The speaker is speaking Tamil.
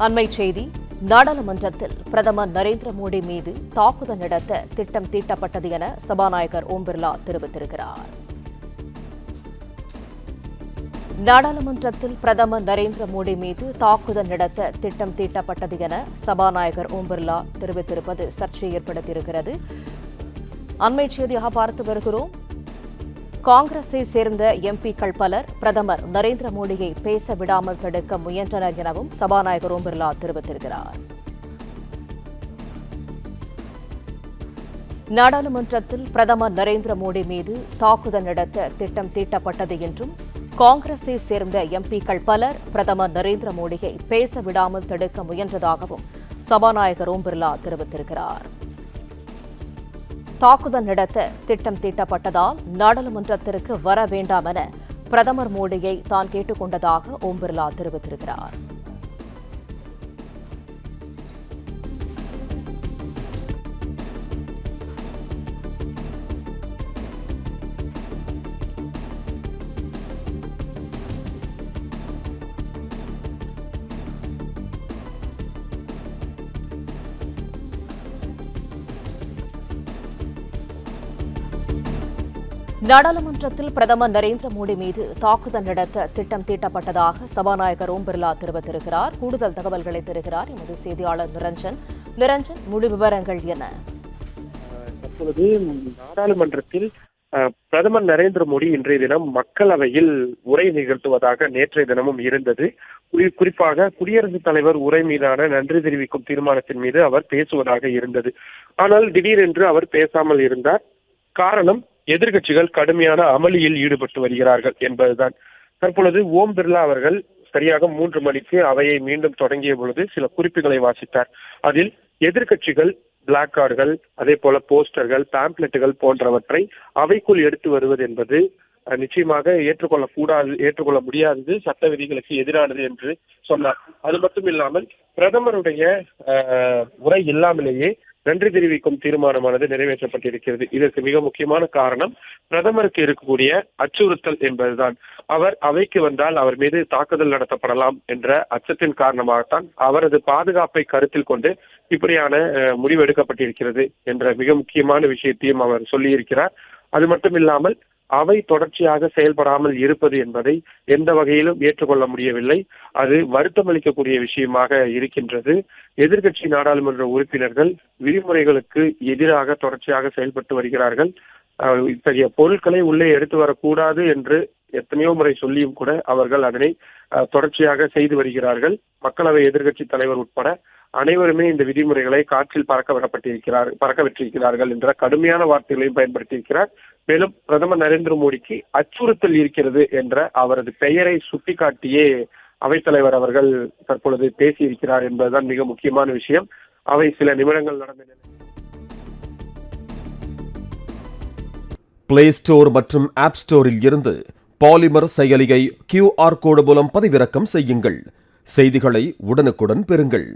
அண்மைச் செய்தி. நாடாளுமன்றத்தில் பிரதமர் நரேந்திர மோடி மீது தாக்குதல் நடத்த திட்டம் தீட்டப்பட்டது என சபாநாயகர் ஓம் பிர்லா தெரிவித்திருக்கிறார். நாடாளுமன்றத்தில் பிரதமர் நரேந்திர மோடி மீது தாக்குதல் நடத்த திட்டம் தீட்டப்பட்டது என சபாநாயகர் ஓம் பிர்லா தெரிவித்திருப்பது சர்ச்சையை ஏற்படுத்தியிருக்கிறது. அண்மைச் செய்தியாக பார்த்து வருகிறோம். காங்கிரஸை சேர்ந்த எம்பிக்கள் பலர் பிரதமர் நரேந்திர மோடியை பேச விடாமல் தடுக்க முயன்றனர் எனவும் சபாநாயகர் ஓம் பிர்லா தெரிவித்திருக்கிறார். நாடாளுமன்றத்தில் பிரதமர் நரேந்திர மோடி மீது தாக்குதல் நடத்த திட்டம் தீட்டப்பட்டது என்றும் காங்கிரஸை சேர்ந்த எம்பிக்கள் பலர் பிரதமர் நரேந்திர மோடியை பேச விடாமல் தடுக்க முயன்றதாகவும் சபாநாயகர் ஓம் பிர்லா தெரிவித்திருக்கிறார். தாக்குதல் நடத்த திட்டம் தீட்டப்பட்டதால் நாடாளுமன்றத்திற்கு வர வேண்டாம் என பிரதமர் மோடியை தான் கேட்டுக் கொண்டதாக ஓம் பிர்லா தெரிவித்திருக்கிறார். நாடாளுமன்றத்தில் பிரதமர் நரேந்திர மோடி மீது தாக்குதல் நடத்த திட்டம் தீட்டப்பட்டதாக சபாநாயகர் ஓம் பிர்லா தெரிவித்திருக்கிறார். கூடுதல் தகவல்களை தருகிறார் எமது செய்தியாளர் நிரஞ்சன். முழு விவரங்கள் என்ன? தற்பொழுது நாடாளுமன்றத்தில் பிரதமர் நரேந்திர மோடி இன்றைய தினம் மக்களவையில் உரை நிகழ்த்துவதாக நேற்றைய தினமும் இருந்தது. குறிப்பாக குடியரசுத் தலைவர் உரை மீதான நன்றி தெரிவிக்கும் தீர்மானத்தின் மீது அவர் பேசுவதாக இருந்தது. ஆனால் திடீரென்று அவர் பேசாமல் இருந்தார். காரணம், எதிர்க்கட்சிகள் கடுமையான அமளியில் ஈடுபட்டு வருகிறார்கள் என்பதுதான். தற்பொழுது ஓம் பிர்லா அவர்கள் சரியாக 3 மணிக்கு அவையை மீண்டும் தொடங்கிய பொழுது சில குறிப்புகளை வாசித்தார். அதில் எதிர்க்கட்சிகள் பிளாக் கார்டுகள், அதே போல போஸ்டர்கள், பாம்ப்லெட்டுகள் போன்றவற்றை அவைக்குள் எடுத்து வருவது என்பது நிச்சயமாக ஏற்றுக்கொள்ள முடியாதது, சட்ட விதிகளுக்கு எதிரானது என்று சொன்னார். அது மட்டும் இல்லாமல் பிரதமருடைய உரை இல்லாமலேயே நன்றி தெரிவிக்கும் தீர்மானமானது நிறைவேற்றப்பட்டிருக்கிறது. இதற்கு மிக முக்கியமான காரணம் பிரதமருக்கு இருக்கக்கூடிய அச்சுறுத்தல் என்பதுதான். அவர் அவைக்கு வந்தால் அவர் மீது தாக்குதல் நடத்தப்படலாம் என்ற அச்சத்தின் காரணமாகத்தான் அவரது பாதுகாப்பை கருத்தில் கொண்டு இப்படியான முடிவு எடுக்கப்பட்டிருக்கிறது என்ற மிக முக்கியமான விஷயத்தையும் அவர் சொல்லியிருக்கிறார். அது மட்டும் இல்லாமல் அவை தொடர்ச்சியாக செயல்படாமல் இருப்பது என்பதை எந்த வகையிலும் ஏற்றுக்கொள்ள முடியவில்லை. அது வருத்தம் அளிக்கக்கூடிய விஷயமாக இருக்கின்றது. எதிர்க்கட்சி நாடாளுமன்ற உறுப்பினர்கள் விதிமுறைகளுக்கு எதிராக தொடர்ச்சியாக செயல்பட்டு வருகிறார்கள். இத்தகைய பொருட்களை உள்ளே எடுத்து வரக்கூடாது என்று எத்தனையோ முறை சொல்லியும் கூட அவர்கள் அதனை தொடர்ச்சியாக செய்து வருகிறார்கள். மக்களவை எதிர்க்கட்சி தலைவர் உட்பட அனைவருமே இந்த விதிமுறைகளை காற்றில் பறக்க விட்டிருக்கிறார்கள் என்ற கடுமையான வார்த்தைகளையும் பயன்படுத்தியிருக்கிறார். மேலும் பிரதமர் நரேந்திர மோடிக்கு அச்சுறுத்தல் இருக்கிறது என்ற அவரது பெயரை சுட்டிக்காட்டியே அவைத்தலைவர் அவர்கள் தற்பொழுது பேசியிருக்கிறார் என்பதுதான் மிக முக்கியமான விஷயம். அவை சில நிமிடங்கள் நடந்த பிளே ஸ்டோர் மற்றும் ஆப் ஸ்டோரில் இருந்து பாலிமர் செயலியை QR கோடு மூலம் பதிவிறக்கம் செய்யுங்கள். செய்திகளை உடனுக்குடன் பெறுங்கள்.